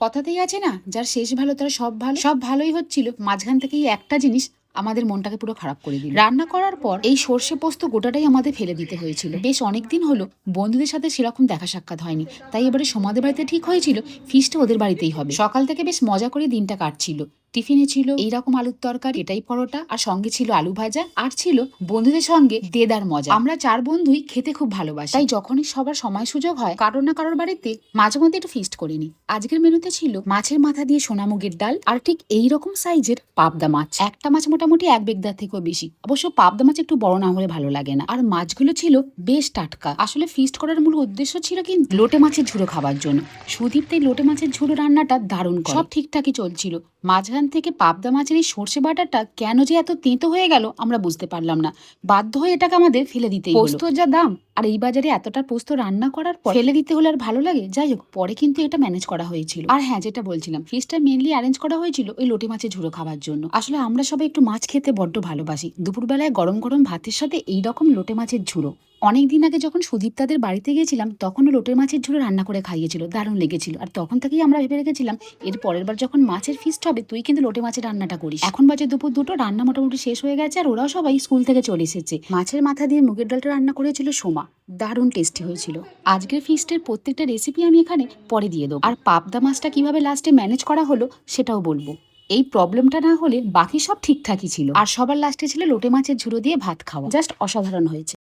কথাতেই আছে না, যার শেষ ভালো তার সব ভালো। সব ভালোই হচ্ছিল, মাঝখান থেকে এই একটা জিনিস আমাদের মনটাকে পুরো খারাপ করে দিল। রান্না করার পর এই সর্ষে পোস্ত গোটাটাই আমাদের ফেলে দিতে হয়েছিল। বেশ অনেকদিন হলো বন্ধুদের সাথে সেরকম দেখা সাক্ষাৎ হয়নি, তাই এবারে সোমাদের বাড়িতে ঠিক হয়েছিল ফিস্টটা ওদের বাড়িতেই হবে। সকাল থেকে বেশ মজা করে দিনটা কাটছিল। টিফিনে ছিল এইরকম আলুর তরকারি, এটাই পরোটা, আর সঙ্গে ছিল আলু ভাজা, আর ছিল বন্ধুদের সঙ্গে দেদার মজা। আমরা চার বন্ধুই খেতে খুব ভালোবাসি, তাই যখনই সবার সময় সুযোগ হয় কারোর না কারোর বাড়িতে মাঝে মধ্যে একটু ফিস্ট করে নিই। আজকের মেনুতে ছিল মাছের মাথা দিয়ে সোনামুগের ডাল, আর ঠিক এইরকম সাইজের পাবদা মাছ। একটা মাছ মোটামুটি এক বেগদার থেকেও বেশি। অবশ্য পাবদা মাছ একটু বড় না হলে ভালো লাগে না। আর মাছগুলো ছিল বেশ টাটকা। আসলে ফিস্ট করার মূল উদ্দেশ্য ছিল কিন্তু লোটে মাছের ঝুড়ো খাবার জন্য। সুদীপ তাই লোটে মাছের ঝুড়ো রান্নাটা দারুণ করে। সব ঠিকঠাকই চলছিল। মাঝখান থেকে পাবদা মাছের এই সর্ষে বাটাটা কেন যে এত তেঁতো হয়ে গেল আমরা বুঝতে পারলাম না। বাধ্য হয়ে এটাকে আমাদের ফেলে দিতেই হলো। পোস্তর যা দাম, আর এই বাজারে এতটা পোস্ত রান্না করার পর ফেলে দিতে হলে আর ভালো লাগে? যাই হোক, পরে কিন্তু এটা ম্যানেজ করা হয়েছিল। আর হ্যাঁ, যেটা বলছিলাম, ফিশটা মেনলি অ্যারেঞ্জ করা হয়েছিল ওই লোটে মাছের ঝুড়ো খাবার জন্য। আসলে আমরা সবাই একটু মাছ খেতে বড্ড ভালোবাসি। দুপুরবেলায় গরম গরম ভাতের সাথে এইরকম লোটে মাছের ঝুড়ো। অনেকদিন আগে যখন সুদীপ তাদের বাড়িতে গিয়েছিলাম তখনও লোটের মাছের ঝুড়ো রান্না করে খাইয়েছিল, দারুণ লেগেছিল। আর তখন থেকেই আমরা ভেবে রেখেছিলাম এর পরের বার যখন মাছের ফিস্ট হবে তুই কিন্তু লোটে মাছের রান্নাটা করিস। এখন বাজে দুপুর 2টো, রান্না মোটামুটি শেষ হয়ে গেছে, আর ওরাও সবাই স্কুল থেকে চলে এসেছে। মাছের মাথা দিয়ে মুগের ডালটা রান্না করেছিল সোমা, দারুণ টেস্টি হয়েছিল। আজকের ফিস্টের প্রত্যেকটা রেসিপি আমি এখানে পরে দিয়ে দেবো। আর পাবদা মাছটা কিভাবে লাস্টে ম্যানেজ করা হলো সেটাও বলবো। এই প্রবলেমটা না হলে বাকি সব ঠিকঠাকই ছিল। আর সবার লাস্টে ছিল লোটে মাছের ঝুড়ো দিয়ে ভাত খাওয়া, জাস্ট অসাধারণ হয়েছে।